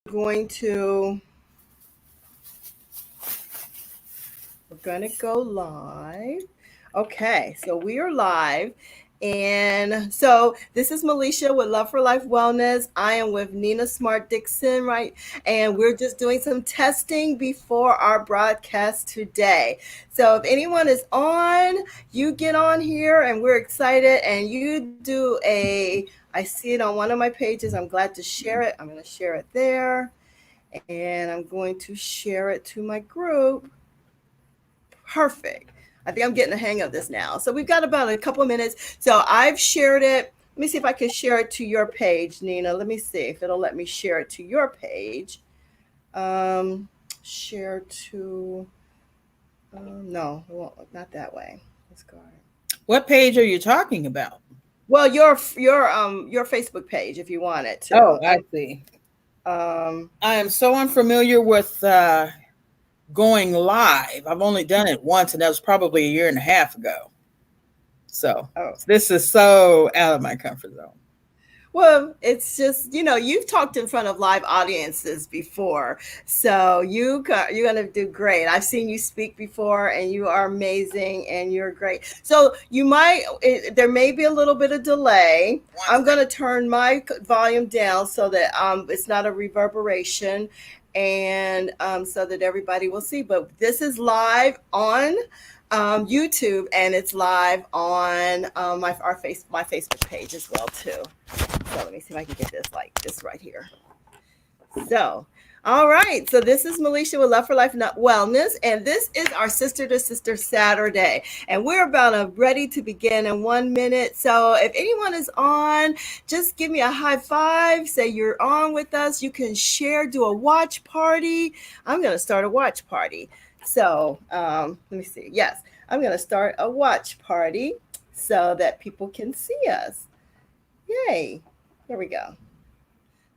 going to we're going to go live. Okay, so we are live. And so this is Melisha with Love for Life Wellness. I am with Nina Smart Dixon, right? And we're just doing some testing before our broadcast today. So if anyone is on, you get on here and we're excited and you do I see it on one of my pages. I'm glad to share it. I'm going to share it there and I'm going to share it to my group. Perfect. I think I'm getting the hang of this now. So we've got about a couple of minutes. So I've shared it. Let me see if I can share it to your page, Nina. Let me see if it'll let me share it to your page. Um, share to, no, well, not that way. Let's go. What page are you talking about? Well, your Facebook page, if you want it to. Oh, I see. Um, I am so unfamiliar with going live. I've only done it once, and that was probably a year and a half ago. So oh, this is so out of my comfort zone. well, it's just, you've talked in front of live audiences before. So you're going to do great. I've seen you speak before and you are amazing and you're great. So there may be a little bit of delay. I'm going to turn my volume down so that it's not a reverberation and so that everybody will see. But this is live on YouTube and it's live on my Facebook page as well too. So let me see if I can get this like this right here. So, all right. So this is Melisha with Love for Life Wellness, and this is our Sister to Sister Saturday, and we're about ready to begin in 1 minute. So if anyone is on, just give me a high five. Say you're on with us. You can share, do a watch party. I'm going to start a watch party. So let me see. Yes, I'm going to start a watch party so that people can see us. Yay. Here we go.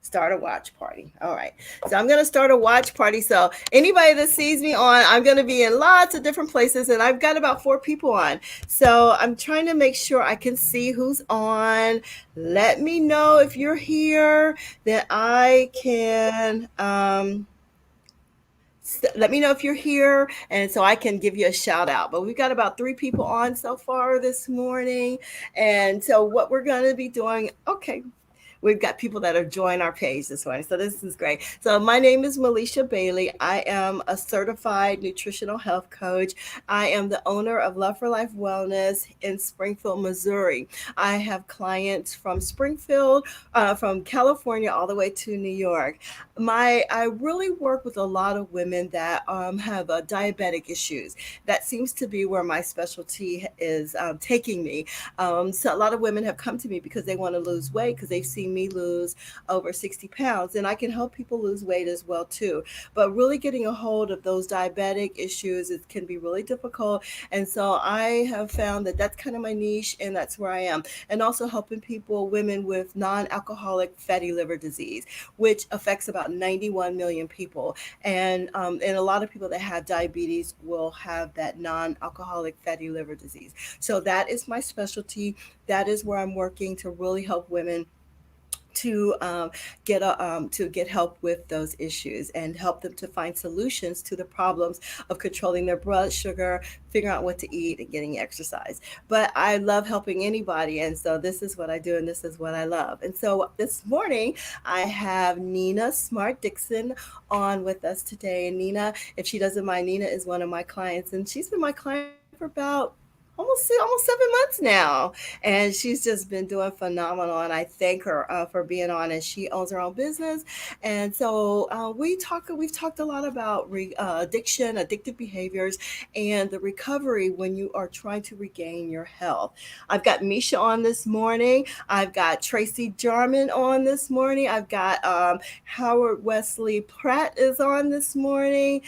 Start a watch party. All right. So I'm going to start a watch party. So anybody that sees me on, I'm going to be in lots of different places and I've got about 4 people on. So I'm trying to make sure I can see who's on. Let me know if you're here that I can let me know if you're here and so I can give you a shout out. But we've got about 3 people on so far this morning. And so what we're going to be doing, okay, we've got people that have joined our page this morning. So this is great. So my name is Melisha Bailey. I am a certified nutritional health coach. I am the owner of Love for Life Wellness in Springfield, Missouri. I have clients from Springfield, from California, all the way to New York. I really work with a lot of women that have diabetic issues. That seems to be where my specialty is taking me. So a lot of women have come to me because they want to lose weight because they've seen me lose over 60 pounds, and I can help people lose weight as well too. But really getting a hold of those diabetic issues, it can be really difficult. And so I have found that that's kind of my niche, and that's where I am. And also helping women with non-alcoholic fatty liver disease, which affects about 91 million people. And a lot of people that have diabetes will have that non-alcoholic fatty liver disease. So that is my specialty. That is where I'm working to really help women to get help with those issues and help them to find solutions to the problems of controlling their blood sugar, figuring out what to eat, and getting exercise. But I love helping anybody, and so this is what I do, and this is what I love. And so this morning I have Nina Smart Dixon on with us today. And Nina, if she doesn't mind, Nina is one of my clients, and she's been my client for about almost 7 months now, and she's just been doing phenomenal. And I thank her for being on. And she owns her own business, and so we've talked a lot about addiction, addictive behaviors, and the recovery when you are trying to regain your health. I've got Misha on this morning. I've got Tracy Jarman on this morning. I've got Howard Wesley Pratt is on this morning.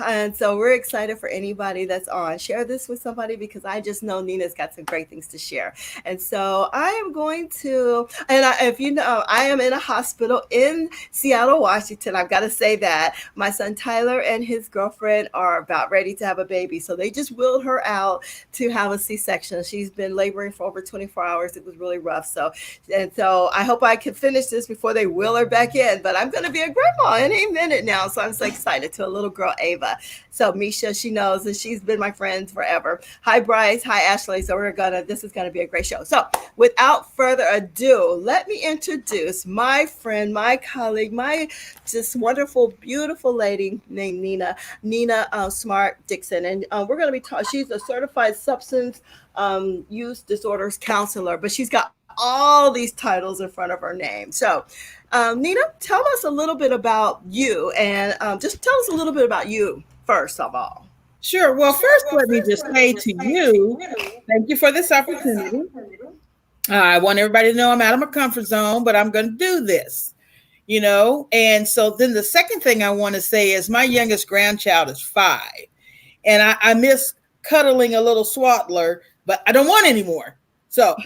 And so we're excited for anybody that's on. Share this with somebody because I just just know Nina's got some great things to share. And so I am going to, if you know, I am in a hospital in Seattle, Washington. I've got to say that my son Tyler and his girlfriend are about ready to have a baby. So they just wheeled her out to have a C-section. She's been laboring for over 24 hours. It was really rough. So I hope I can finish this before they wheel her back in. But I'm going to be a grandma any minute now. So I'm so excited, to a little girl, Ava. So Misha, she knows, and she's been my friend forever. Hi, Bryce. Hi, Ashley. So this is going to be a great show. So without further ado, let me introduce my friend, my colleague, my just wonderful, beautiful lady named Nina Smart Dixon. And we're going to be talking, she's a certified substance use disorders counselor, but she's got all these titles in front of her name. So, Nina, tell us a little bit about you, and just tell us a little bit about you first of all. Sure. Well, first, let me just say to you, thank you for this opportunity. I want everybody to know I'm out of my comfort zone, but I'm going to do this, And so then the second thing I want to say is my youngest grandchild is 5, and I miss cuddling a little swaddler, but I don't want any more. So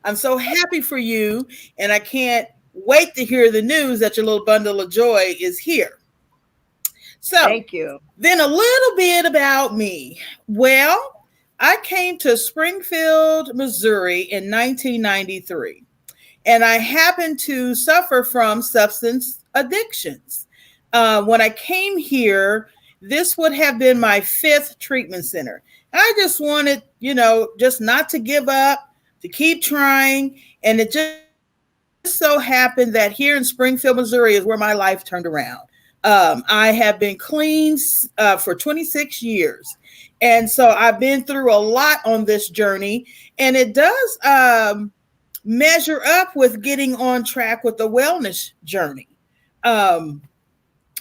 I'm so happy for you, and I can't wait to hear the news that your little bundle of joy is here. So thank you. Then a little bit about me. Well, I came to Springfield, Missouri in 1993, and I happened to suffer from substance addictions. When I came here, this would have been my 5th treatment center. I just wanted, just not to give up, to keep trying. And it just so happened that here in Springfield, Missouri is where my life turned around. I have been clean for 26 years. And so I've been through a lot on this journey. And it does measure up with getting on track with the wellness journey.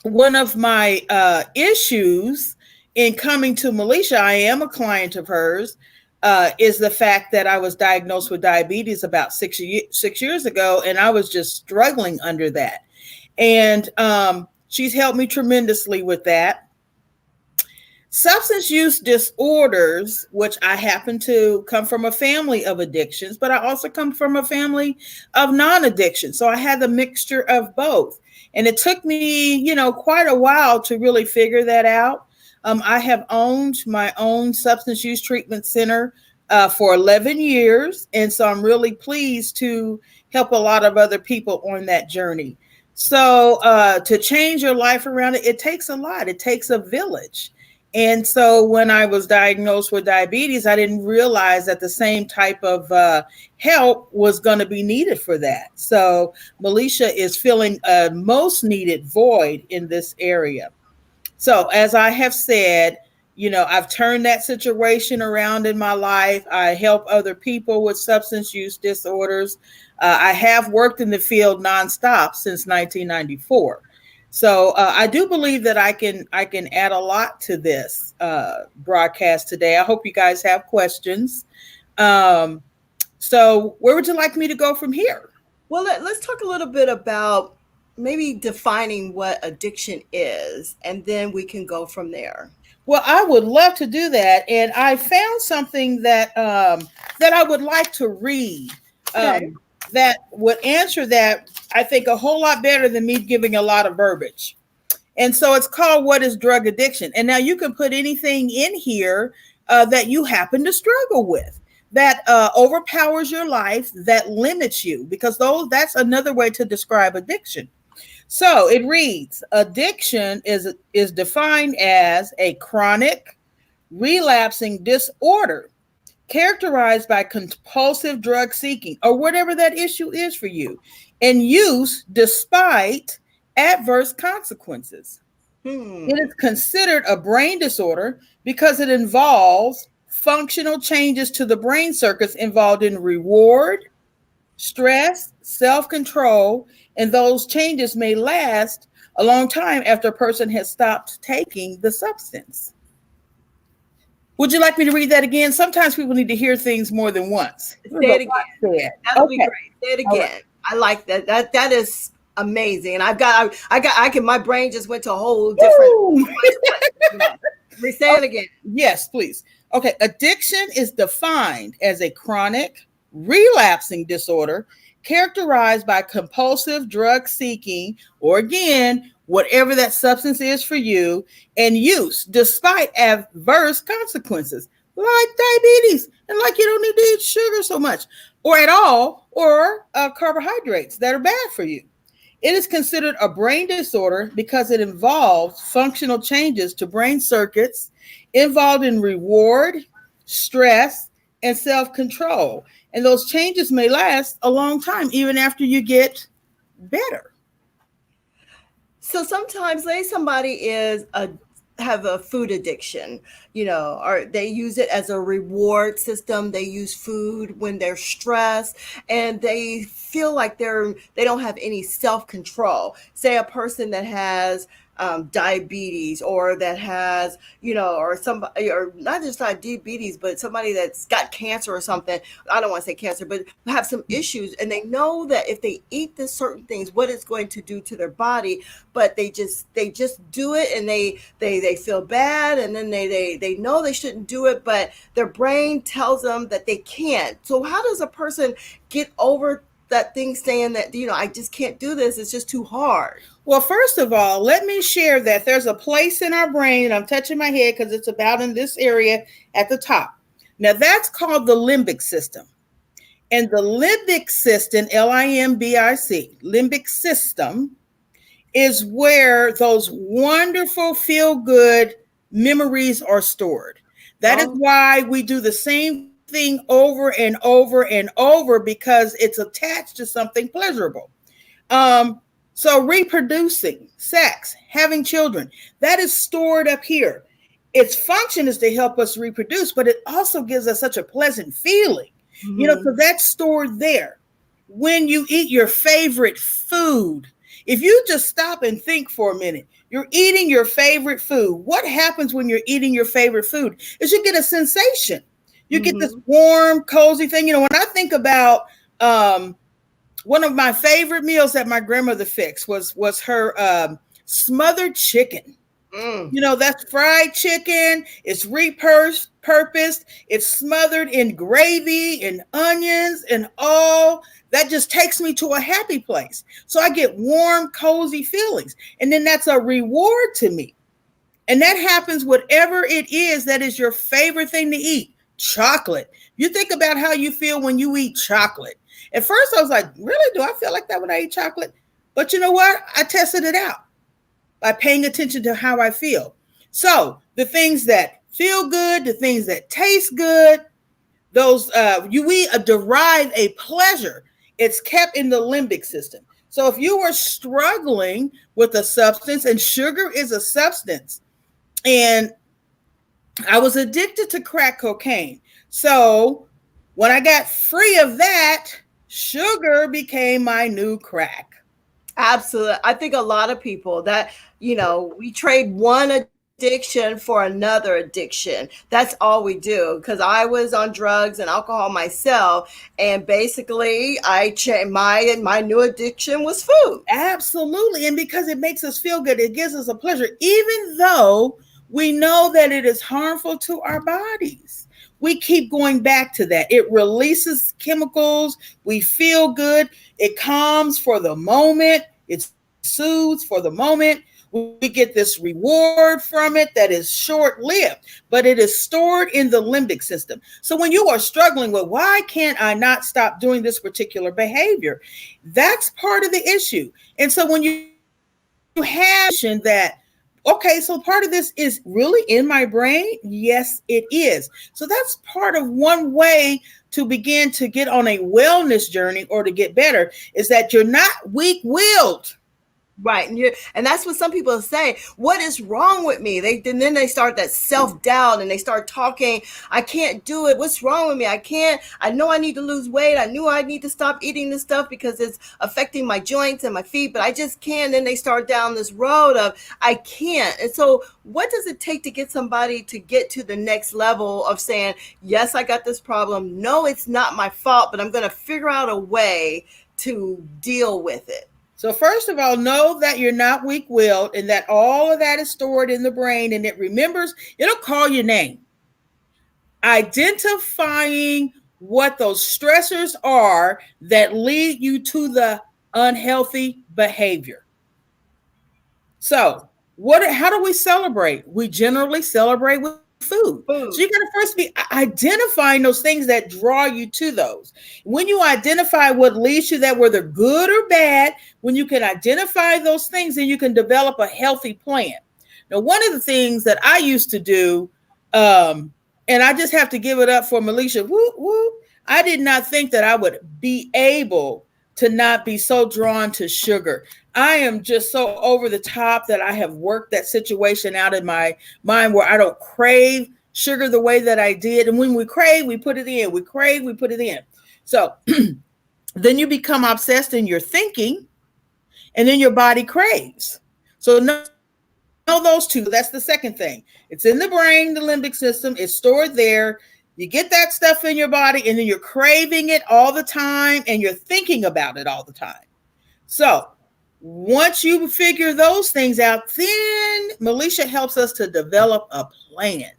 One of my issues in coming to Melisha, I am a client of hers, is the fact that I was diagnosed with diabetes about 6 years ago, and I was just struggling under that. And she's helped me tremendously with that. Substance use disorders, which I happen to come from a family of addictions, but I also come from a family of non-addiction. So I had the mixture of both. And it took me, quite a while to really figure that out. I have owned my own substance use treatment center for 11 years. And so I'm really pleased to help a lot of other people on that journey. So to change your life around it, it takes a lot. It takes a village. And so when I was diagnosed with diabetes, I didn't realize that the same type of help was going to be needed for that. So Melisha is filling a most needed void in this area. So as I have said, I've turned that situation around in my life. I help other people with substance use disorders. I have worked in the field nonstop since 1994. So I do believe that I can add a lot to this broadcast today. I hope you guys have questions. So where would you like me to go from here? Well, let's talk a little bit about maybe defining what addiction is, and then we can go from there. Well, I would love to do that, and I found something that that I would like to read. Okay. That would answer that, I think, a whole lot better than me giving a lot of verbiage. And so it's called What is Drug Addiction? And now you can put anything in here that you happen to struggle with, that overpowers your life, that limits you, because that's another way to describe addiction. So it reads, addiction is defined as a chronic, relapsing disorder characterized by compulsive drug seeking, or whatever that issue is for you, and use despite adverse consequences. It is considered a brain disorder because it involves functional changes to the brain circuits involved in reward, stress, self-control, and those changes may last a long time after a person has stopped taking the substance. Would you like me to read that again? Sometimes people need to hear things more than once. Say it again. That'll be great. Say it again. Right. I like that. That is amazing. And my brain just went to a whole different. Say it again. Yes, please. Okay, addiction is defined as a chronic, relapsing disorder characterized by compulsive drug seeking, or again, whatever that substance is for you, and use despite adverse consequences like diabetes and like you don't need to eat sugar so much or at all, or carbohydrates that are bad for you. It is considered a brain disorder because it involves functional changes to brain circuits involved in reward, stress, and self control. And those changes may last a long time, even after you get better. So sometimes, say somebody is a have a food addiction, or they use it as a reward system. They use food when they're stressed, and they feel like they don't have any self control. Say a person that has diabetes, or that has, or somebody, or not just diabetes, but somebody that's got cancer or something. I don't want to say cancer, but have some issues, and they know that if they eat this certain things, what it's going to do to their body, but they just do it, and they feel bad, and then they know they shouldn't do it, but their brain tells them that they can't. So how does a person get over that thing saying that, I just can't do this, it's just too hard? Well, first of all, let me share that there's a place in our brain, and I'm touching my head because it's about in this area at the top. Now, that's called the limbic system. And the limbic system, limbic system, is where those wonderful feel good memories are stored. That is Oh. why we do the same thing over and over and over, because it's attached to something pleasurable. Um, so reproducing, sex, having children, that is stored up here. Its function is to help us reproduce, but it also gives us such a pleasant feeling, so Hmm. that's stored there. When you eat your favorite food, if you just stop and think for a minute, you're eating your favorite food. What happens when you're eating your favorite food is you get a sensation. You get this Hmm. warm, cozy thing. When I think about um, one of my favorite meals that my grandmother fixed was her smothered chicken. Mm. That's fried chicken. It's repurposed. It's smothered in gravy and onions and all. That just takes me to a happy place. So I get warm, cozy feelings. And then that's a reward to me. And that happens whatever it is that is your favorite thing to eat. Chocolate. You think about how you feel when you eat chocolate. At first, I was like, really? Do I feel like that when I eat chocolate? But you know what? I tested it out by paying attention to how I feel. So the things that feel good, the things that taste good, those we derive a pleasure. It's kept in the limbic system. So if you were struggling with a substance, and sugar is a substance, and I was addicted to crack cocaine. So when I got free of that, sugar became my new crack. Absolutely. I think a lot of people that, we trade one addiction for another addiction. That's all we do. Because I was on drugs and alcohol myself. And basically, my new addiction was food. Absolutely. And because it makes us feel good, it gives us a pleasure, even though we know that it is harmful to our bodies. We keep going back to that. It releases chemicals. We feel good. It calms for the moment. It soothes for the moment. We get this reward from it that is short lived, but it is stored in the limbic system. So when you are struggling with, why can't I not stop doing this particular behavior? That's part of the issue. And so when you have that, okay, so part of this is really in my brain. Yes, it is. So that's part of one way to begin to get on a wellness journey or to get better, is that you're not weak willed. Right. And that's what some people say. What is wrong with me? And then they start that self doubt, and they start talking, I can't do it. What's wrong with me? I can't. I know I need to lose weight. I knew I need to stop eating this stuff because it's affecting my joints and my feet, but I just can't. Then they start down this road of, I can't. And so, what does it take to get somebody to get to the next level of saying, yes, I got this problem. No, it's not my fault, but I'm going to figure out a way to deal with it. So, first of all, know that you're not weak willed and that all of that is stored in the brain and it remembers, it'll call your name. Identifying what those stressors are that lead you to the unhealthy behavior. So, how do we celebrate? We generally celebrate with food. So you got Food. to first be identifying those things that draw you to those. When you identify what leads you that, whether good or bad, when you can identify those things, then you can develop a healthy plan. Now, one of the things that I used to do, um, and I just have to give it up for Melisha. Whoop, whoop. I did not think that I would be able to not be so drawn to sugar. I am just so over the top that I have worked that situation out in my mind where I don't crave sugar the way that I did. And when we crave, we put it in. We crave, we put it in. So then you become obsessed in your thinking, and then your body craves. So know those two. That's the second thing. It's in the brain, the limbic system. It's stored there. You get that stuff in your body, and then you're craving it all the time, and you're thinking about it all the time. So once you figure those things out, then Melisha helps us to develop a plan.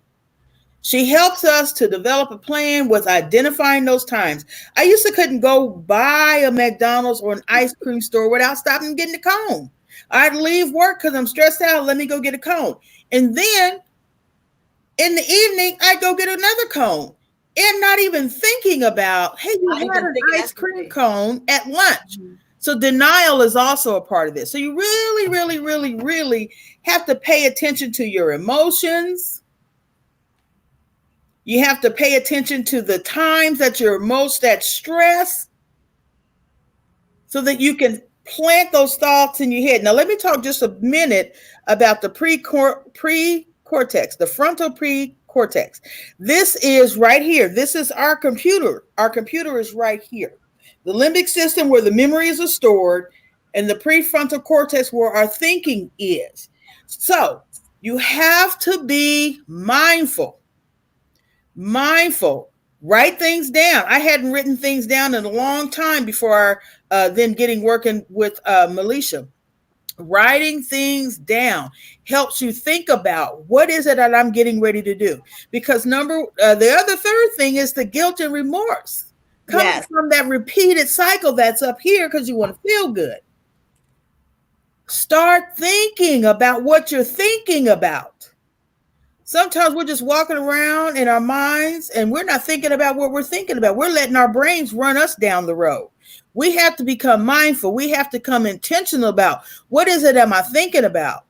She helps us to develop a plan with identifying those times. I used to couldn't go buy a McDonald's or an ice cream store without stopping and getting a cone. I'd leave work because I'm stressed out. Let me go get a cone. And then in the evening, I'd go get another cone. And not even thinking about, hey, you Not had even an thinking ice that's the cream day. cone at lunch. Mhm. So denial is also a part of this. So you really, really, really, really have to pay attention to your emotions. You have to pay attention to the times that you're most at stress so that you can plant those thoughts in your head. Now, let me talk just a minute about the pre-cortex, the frontal pre-cortex. This is right here. This is our computer. Our computer is right here. The limbic system where the memories are stored, and the prefrontal cortex where our thinking is. So you have to be mindful. Write things down. I hadn't written things down in a long time before then getting working with Melisha. Writing things down helps you think about what is it that I'm getting ready to do. Because the other third thing is the guilt and remorse coming Yes. from that repeated cycle that's up here because you want to feel good. Start thinking about what you're thinking about. Sometimes we're just walking around in our minds and we're not thinking about what we're thinking about. We're letting our brains run us down the road. We have to become mindful. We have to become intentional about what is it am I thinking about?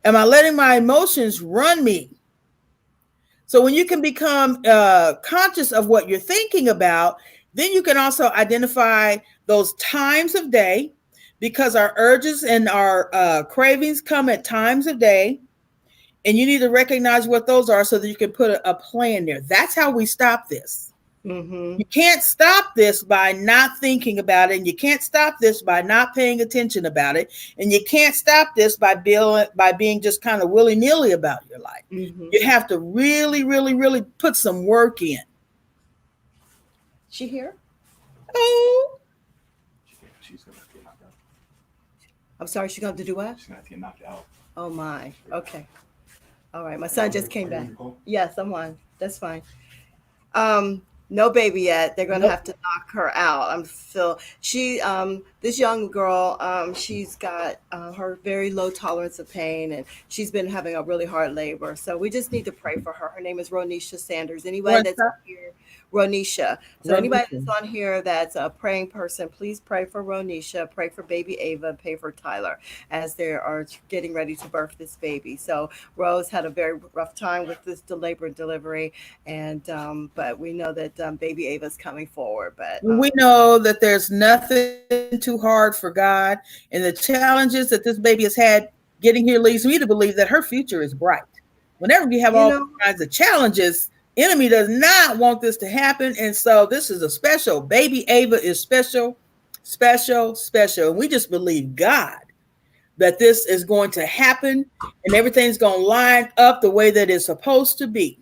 Am I letting my emotions run me? So when you can become conscious of what you're thinking about, then you can also identify those times of day because our urges and our cravings come at times of day. And you need to recognize what those are so that you can put a plan there. That's how we stop this. Mm-hmm. You can't stop this by not thinking about it. And you can't stop this by not paying attention about it. And you can't stop this by being just kind of willy-nilly about your life. Mm-hmm. You have to really, really, really put some work in. She here? Oh, She's gonna have to get knocked out. I'm sorry. She's going to do what? She's gonna have to get knocked out. Oh my. Okay. All right. My son just came Are you back. on the call? Yes, I'm on. That's fine. No baby yet. They're gonna nope. have to knock her out. I'm still this young girl, she's got her very low tolerance of pain, and she's been having a really hard labor. So we just need to pray for her. Her name is Ronisha Sanders. Anybody What's that's up? here, Ronisha. So anybody Revolution. that's on here that's a praying person, please pray for Ronisha, pray for baby Ava, pray for Tyler as they are getting ready to birth this baby. So Rose had a very rough time with this labor and delivery, and but we know that baby Ava's coming forward. But We know that there's nothing too hard for God, and the challenges that this baby has had getting here leads me to believe that her future is bright. Whenever you have all you know, kinds of challenges, enemy does not want this to happen, and so this is a special. Baby Ava is special, special, special, and we just believe God that this is going to happen, and everything's going to line up the way that it's supposed to be.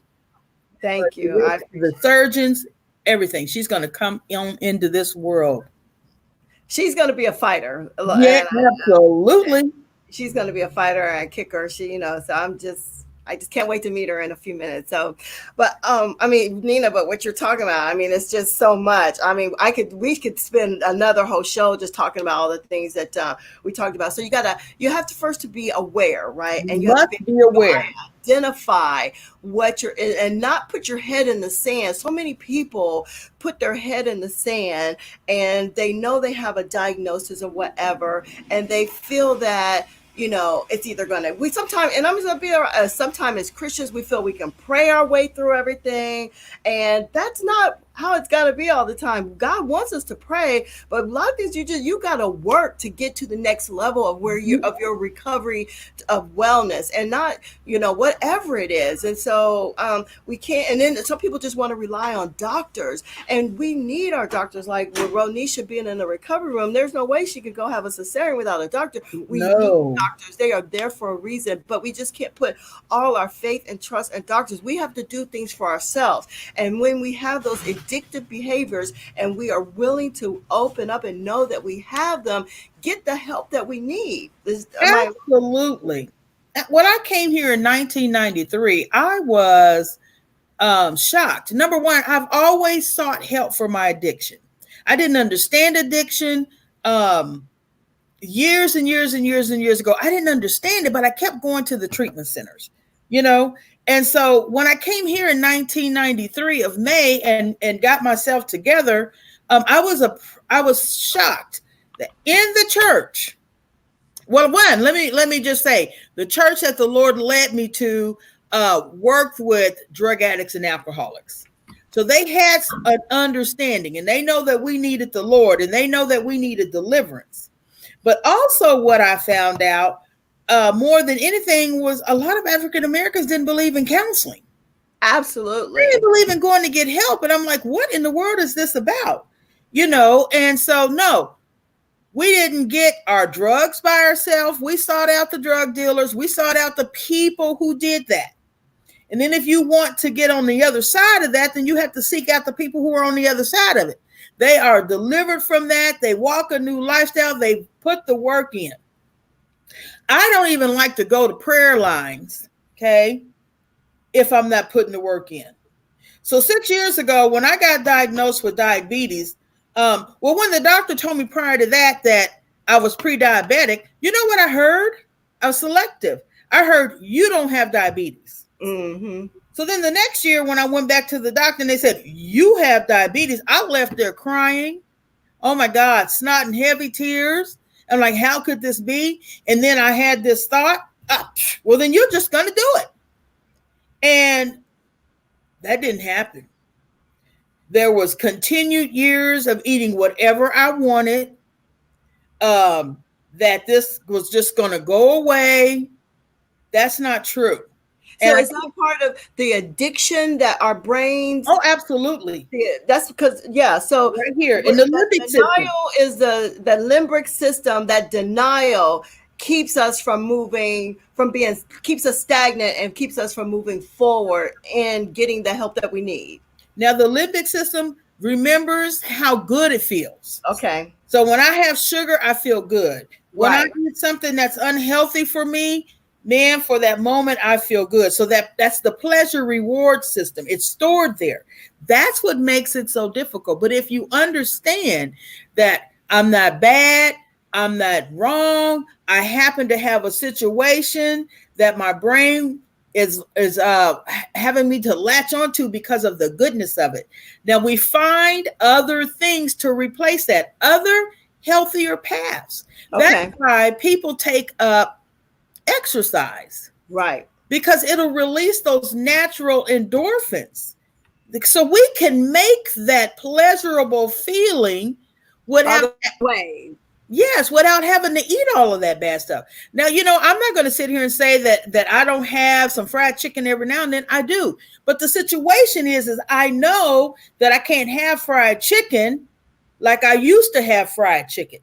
thank you. I The surgeons, everything. She's going to come on into this world. she's going to be a fighter, Yeah, and absolutely. she's going to be a fighter and a kicker. She, so I'm just, I just can't wait to meet her in a few minutes. So, but I mean, Nina, but what you're talking about, I mean, it's just so much. I mean, we could spend another whole show just talking about all the things that we talked about. So you have to first to be aware, right? You And you have to must be be aware. identify what you're and not put your head in the sand. So many people put their head in the sand and they know they have a diagnosis or whatever, and they feel that it's either gonna we sometimes and I'm just gonna be sometimes as Christians we feel we can pray our way through everything, and that's not how it's got to be all the time. God wants us to pray, but a lot of things you got to work to get to the next level of where you of your recovery of wellness, and not whatever it is. And so we can't. And then some people just want to rely on doctors, and we need our doctors. Like with Ronisha being in the recovery room, there's no way she could go have a cesarean without a doctor. We need No. doctors. They are there for a reason, but we just can't put all our faith and trust in doctors. We have to do things for ourselves. And when we have those addictive behaviors and we are willing to open up and know that we have them, get the help that we need. Absolutely. When I came here in 1993, I was shocked. Number one, I've always sought help for my addiction. I didn't understand addiction. Years and years and years and years ago, I didn't understand it, but I kept going to the treatment centers, you know. And so when I came here in 1993 of May and got myself together, I was shocked that in the church. Well, let me just say the church that the Lord led me to worked with drug addicts and alcoholics. So they had an understanding, and they know that we needed the Lord, and they know that we needed deliverance. But also what I found out more than anything was a lot of African Americans didn't believe in counseling. Absolutely. They didn't believe in going to get help. And I'm like, what in the world is this about? You know, and so no, we didn't get our drugs by ourselves. We sought out the drug dealers. We sought out the people who did that. And then if you want to get on the other side of that, then you have to seek out the people who are on the other side of it. They are delivered from that. They walk a new lifestyle. They put the work in. I don't even like to go to prayer lines, okay, if I'm not putting the work in. So 6 years ago, when I got diagnosed with diabetes, well, when the doctor told me prior to that I was pre-diabetic, you know what I heard? I was selective. I heard, you don't have diabetes. Mm-hmm. So then the next year when I went back to the doctor and they said, you have diabetes, I left there crying. Oh my God, snot and heavy tears. I'm like, how could this be? And then I had this thought, well, then you're just going to do it. And that didn't happen. There was continued years of eating whatever I wanted, that this was just going to go away. That's not true. So is that part of the addiction that our brains? Oh, absolutely. That's because, yeah. So right here in the limbic system. Denial is the limbic system. That denial keeps us from moving, keeps us stagnant and keeps us from moving forward and getting the help that we need. Now, the limbic system remembers how good it feels. Okay. So when I have sugar, I feel good. When I eat something that's unhealthy for me, man, for that moment, I feel good. So that's the pleasure reward system. It's stored there. That's what makes it so difficult. But if you understand that I'm not bad, I'm not wrong, I happen to have a situation that my brain is having me to latch onto because of the goodness of it. Now we find other things to replace that, other healthier paths. Okay. That's why people take up exercise, right? Because it'll release those natural endorphins, so we can make that pleasurable feeling without without having to eat all of that bad stuff. Now, you know, I'm not going to sit here and say that I don't have some fried chicken every now and then. I do, but the situation is I know that I can't have fried chicken like I used to have fried chicken.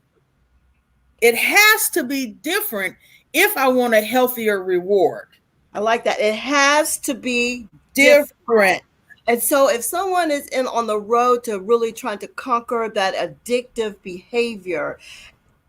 It has to be different if I want a healthier reward. I like that. It has to be different. And so if someone is on the road to really trying to conquer that addictive behavior,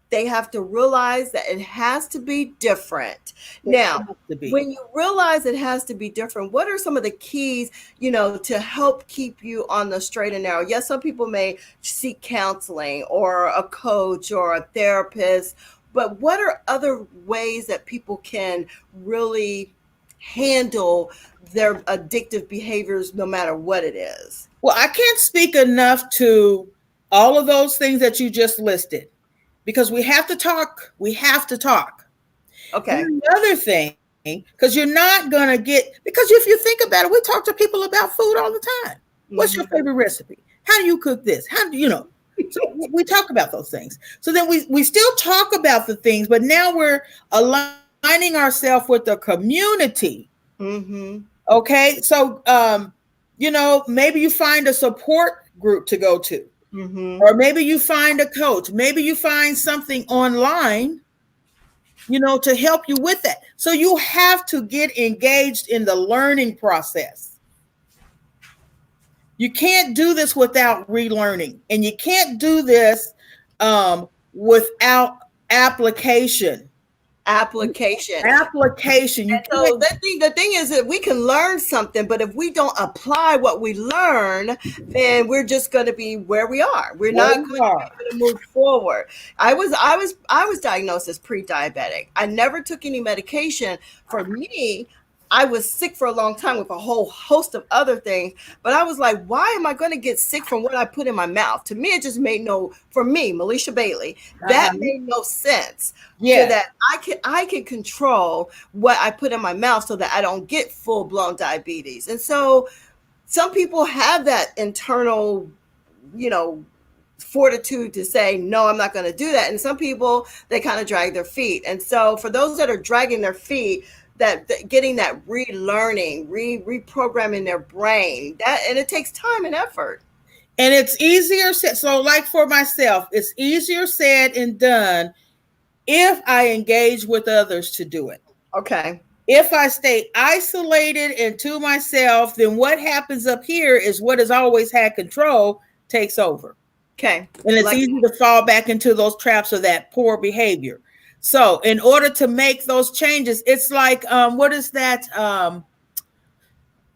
They have to realize that it has to be different. It Now, has to be. when you realize it has to be different, what are some of the keys, to help keep you on the straight and narrow? Yes, some people may seek counseling or a coach or a therapist, but what are other ways that people can really handle their addictive behaviors no matter what it is? Well, I can't speak enough to all of those things that you just listed because we have to talk. We have to talk. And Okay. then the other thing, because you're not going to get, because if you think about it, we talk to people about food all the time. What's your Hmm. favorite recipe? How do you cook this? How do you know? So we talk about those things. So then we still talk about the things, but now we're aligning ourselves with the community. Hmm. Okay. So, maybe you find a support group to go to, Hmm. or maybe you find a coach, maybe you find something online, to help you with that. So you have to get engaged in the learning process. You can't do this without relearning, and you can't do this without application. Application. Application. You So can't. the thing is that we can learn something, but if we don't apply what we learn, then we're just going to be where we are. We're There not you going to be are. able to move forward. I was diagnosed as pre-diabetic. I never took any medication. For me, I was sick for a long time with a whole host of other things, but I was like, why am I going to get sick from what I put in my mouth? To me, it just made no, for me, Melisha Bailey, that Uh-huh. made no sense. To Yes. that I can control what I put in my mouth so that I don't get full blown diabetes. And so some people have that internal, you know, fortitude to say, no, I'm not going to do that. And some people, they kind of drag their feet. And so for those that are dragging their feet, that getting that relearning, reprogramming their brain, that, and it takes time and effort. And it's easier said. So, like for myself, it's easier said and done if I engage with others to do it. Okay. If I stay isolated and to myself, then what happens up here is what has always had control takes over. Okay. And it's Like, easy to fall back into those traps of that poor behavior. So, in order to make those changes, it's like, what is that?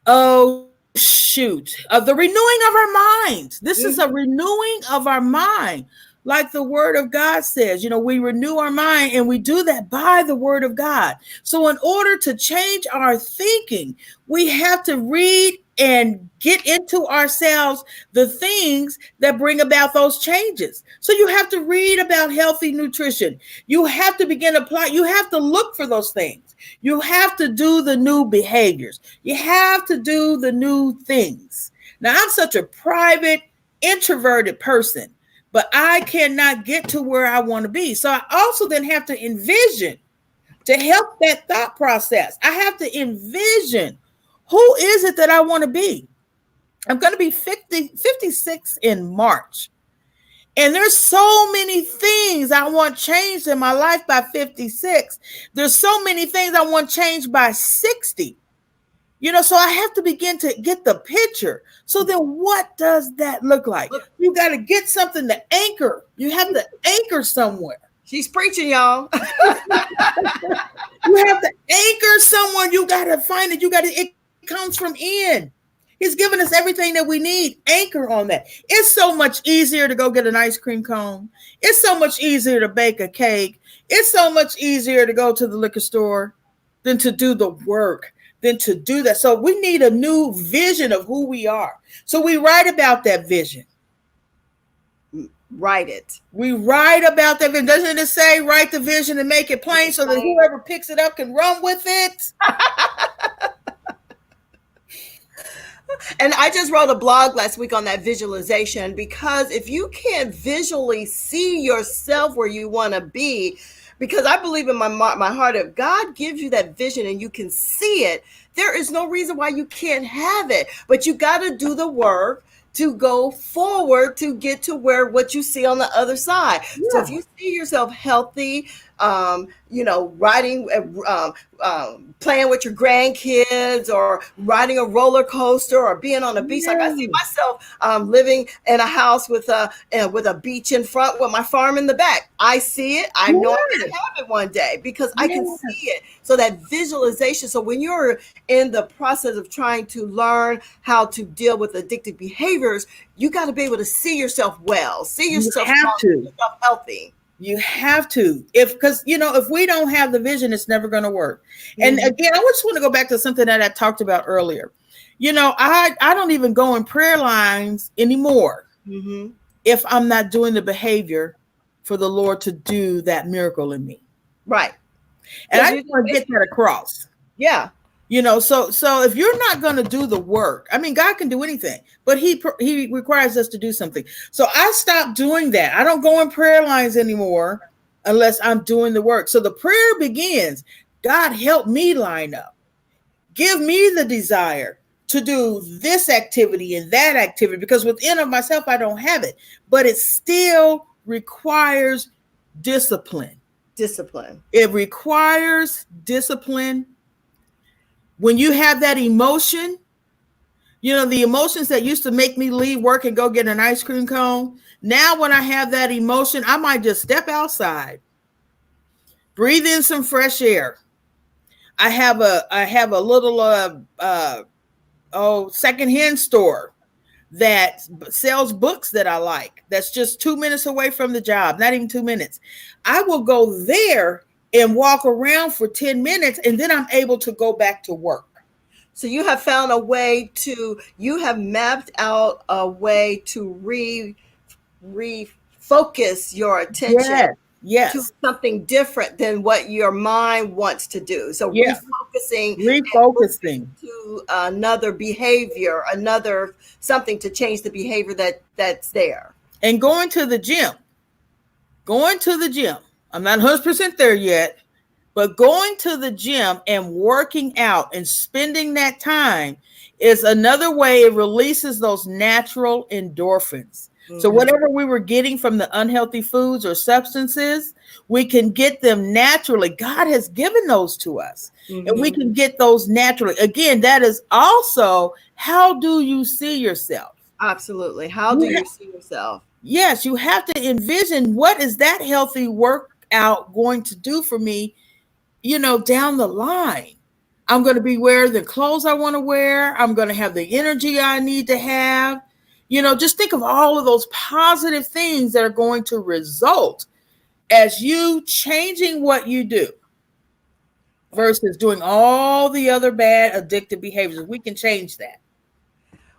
Oh, shoot. The renewing of our minds. This is a mhm, renewing of our mind. Like the word of God says, we renew our mind and we do that by the word of God. So, in order to change our thinking, we have to read and get into ourselves the things that bring about those changes. So, you have to read about healthy nutrition. You have to begin to apply, you have to look for those things. You have to do the new behaviors. You have to do the new things. Now, I'm such a private, introverted person, but I cannot get to where I want to be. So I also then have to envision to help that thought process. I have to envision who is it that I want to be. I'm going to be 56 in March. And there's so many things I want changed in my life by 56. There's so many things I want changed by 60. So I have to begin to get the picture. So then what does that look like? look, You got to get something to anchor. You have to anchor somewhere. she's preaching, y'all. You have to anchor someone. You got to find it. It comes from in. He's given us everything that we need. Anchor on that. It's so much easier to go get an ice cream cone. It's so much easier to bake a cake. It's so much easier to go to the liquor store than to do the work, than to do that. So we need a new vision of who we are. So we write about that vision. Write it. We write about that vision. Doesn't it say write the vision and make it plain so that whoever picks it up can run with it? And I just wrote a blog last week on that visualization, because if you can't visually see yourself where you want to be, because I believe in my heart, if God gives you that vision and you can see it, there is no reason why you can't have it. But you got to do the work to go forward to get to where what you see on the other side. So if Yeah. you see yourself healthy, riding, playing with your grandkids, or riding a roller coaster, or being on the beach. Like, I see Yes. myself living in a house with a beach in front with my farm in the back. I see it. I know I'm going to Yes. have it one day because I can Yes. see it. So that visualization. So when you're in the process of trying to learn how to deal with addictive behaviors, you got to be able to see yourself well, see You yourself have strong, see to. yourself healthy. You have to. Because, if we don't have the vision, it's never going to work. And Mm-hmm. again, I just want to go back to something that I talked about earlier. I don't even go in prayer lines anymore Mm-hmm. if I'm not doing the behavior for the Lord to do that miracle in me. Right. And Because I you just want to get basically, that across. yeah. So if you're not going to do the work, I mean, God can do anything, but he requires us to do something. So I stopped doing that. I don't go in prayer lines anymore unless I'm doing the work. So the prayer begins. God, help me line up. Give me the desire to do this activity and that activity, because within of myself I don't have it, but it still requires discipline. Discipline. It requires discipline. When you have that emotion, the emotions that used to make me leave work and go get an ice cream cone. Now, when I have that emotion, I might just step outside, breathe in some fresh air. I have a little secondhand store that sells books that I like. That's just 2 minutes away from the job, not even 2 minutes. I will go there and walk around for 10 minutes, and then I'm able to go back to work. So you have mapped out a way to refocus your attention Yes, to yes, something different than what your mind wants to do. So yeah. refocusing and moving Refocusing to another behavior, another something to change the behavior that's there. and going to the gym. Going to the gym. I'm not 100% there yet, but going to the gym and working out and spending that time is another way it releases those natural endorphins. So, Hmm. whatever we were getting from the unhealthy foods or substances, we can get them naturally. God has given those to us, and we Hmm. can get those naturally. Again, that is also, how do you see yourself? Absolutely. How do You you see yourself? Yes, you have to envision, what is that healthy workout going to do for me, down the line. I'm going to be wearing the clothes I want to wear. I'm going to have the energy I need to have. Just think of all of those positive things that are going to result as you changing what you do versus doing all the other bad addictive behaviors. We can change that.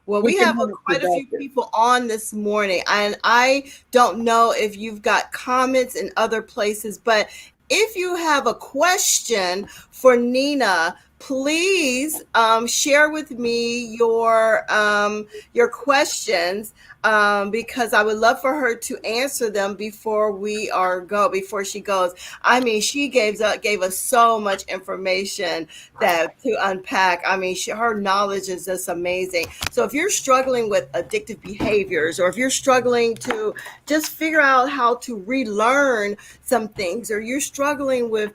Well, We we can have have it quite a few productive. people on this morning, and I don't know if you've got comments in other places, but if you have a question for Nina, please share with me your questions, because I would love for her to answer them before she goes. I mean, she gave us so much information that to unpack. I mean, her knowledge is just amazing. So if you're struggling with addictive behaviors, or if you're struggling to just figure out how to relearn some things, or you're struggling with,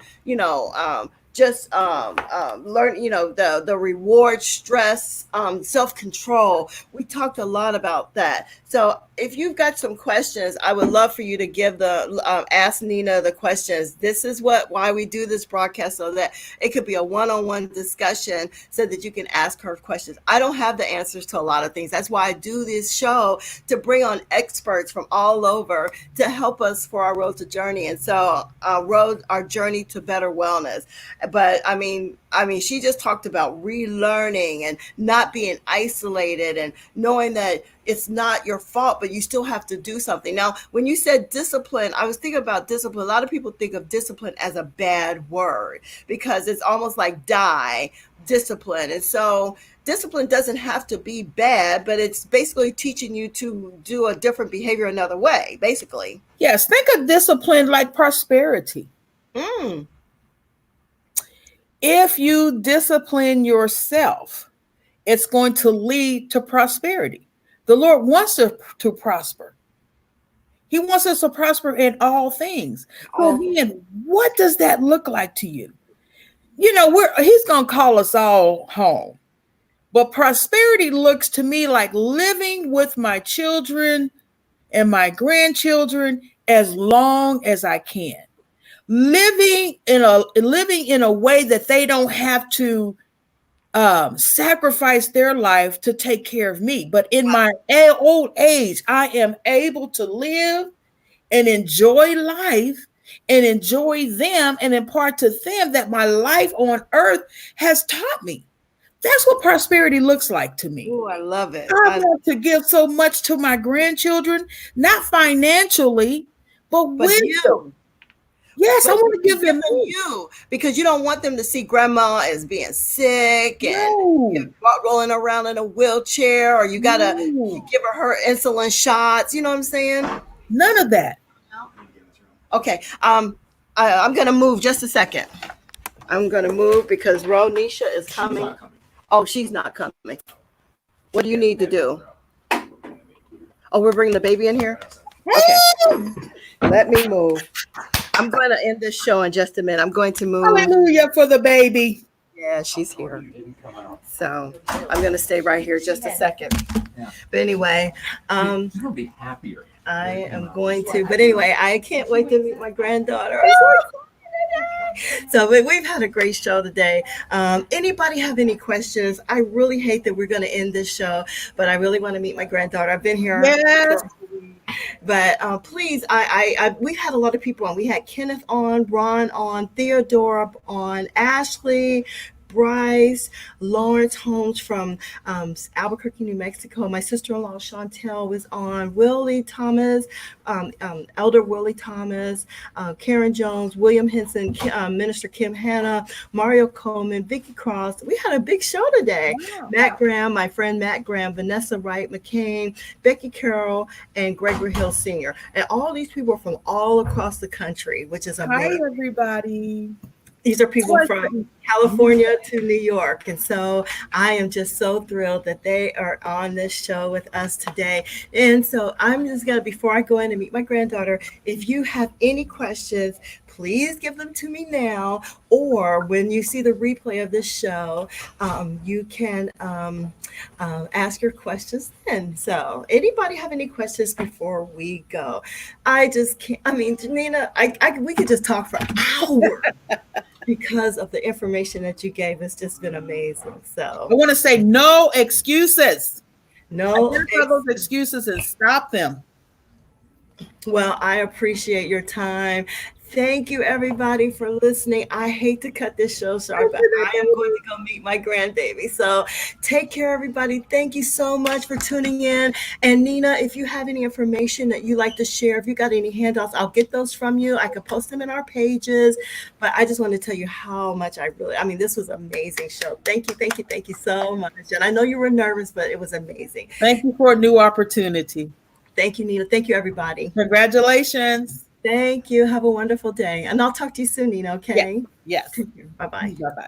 just learn, the reward, stress, self-control. We talked a lot about that. So if you've got some questions, I would love for you to ask Nina the questions. This is why we do this broadcast, so that it could be a one-on-one discussion, so that you can ask her questions. I don't have the answers to a lot of things. That's why I do this show, to bring on experts from all over to help us for our road to journey. And so our journey to better wellness. But I mean, she just talked about relearning and not being isolated, and knowing that it's not your fault, but you still have to do something. Now, when you said discipline, I was thinking about discipline. A lot of people think of discipline as a bad word, because it's almost like discipline. And so discipline doesn't have to be bad, but it's basically teaching you to do a different behavior another way, basically. Yes, think of discipline like prosperity. Mm, If you discipline yourself, it's going to lead to prosperity. The Lord wants to prosper. He wants us to prosper in all things. So Oh, again, what does that look like to you? He's going to call us all home. But prosperity looks to me like living with my children and my grandchildren as long as I can. Living in a way that they don't have to sacrifice their life to take care of me. But in my old age, I am able to live and enjoy life and enjoy them and impart to them that my life on earth has taught me. That's what prosperity looks like to me. ooh, I love it. I want to give so much to my grandchildren, not financially, but But you, wisdom. Yes, I but want to you give give them them me. you because you don't want them to see grandma as being sick and No, rolling around in a wheelchair, or you gotta no, give her insulin shots. You know what I'm saying? none of that. Okay. I'm gonna move just a second. I'm gonna move because Ronisha is She's coming. not coming. Oh, she's not coming. What do you need to do? Oh, we're bringing the baby in here. Okay. Let me move. I'm going to end this show in just a minute. I'm going to move. Hallelujah for the baby. Yeah, she's Oh, here. you didn't come out. So I'm going to stay right here just a second. Yeah. But anyway, You're gonna be happier. I am going to. But anyway, I can't wait to meet my granddaughter. I'm so excited. So we've had a great show today. Anybody have any questions? I really hate that we're going to end this show, but I really want to meet my granddaughter. I've been here Yes. for, but please, we had a lot of people on. We had Kenneth on, Ron on, Theodora on, Ashley, Bryce, Lawrence Holmes from Albuquerque, New Mexico. My sister-in-law Chantel was on. Willie Thomas, Elder Willie Thomas, Karen Jones, William Henson, Minister Kim Hanna, Mario Coleman, Vicky Cross. We had a big show today. Wow. Matt Graham, my friend Matt Graham, Vanessa Wright McCain, Becky Carroll, and Gregory Hill Sr. And all these people are from all across the country, which is Hi, amazing. everybody. These are people from California to New York. And so I am just so thrilled that they are on this show with us today. And so I'm just going to, before I go in and meet my granddaughter, if you have any questions, please give them to me now, or when you see the replay of this show, you can ask your questions then. So anybody have any questions before we go? I just can't, I mean, Janina, we could just talk for hours because of the information that you gave. It's just been amazing. I So want to say no excuses. no, Identify those excuses and stop them. well, I appreciate your time. Thank you, everybody, for listening. I hate to cut this show short, but I am going to go meet my grandbaby. So take care, everybody. Thank you so much for tuning in. And Nina, if you have any information that you like to share, if you got any handouts, I'll get those from you. I could post them in our pages. But I just want to tell you how much I mean, this was an amazing show. Thank you so much. And I know you were nervous, but it was amazing. Thank you for a new opportunity. Thank you, Nina. Thank you, everybody. Congratulations. Thank you. Have a wonderful day. And I'll talk to you soon, Nina, okay? Yes. Bye-bye. Bye-bye.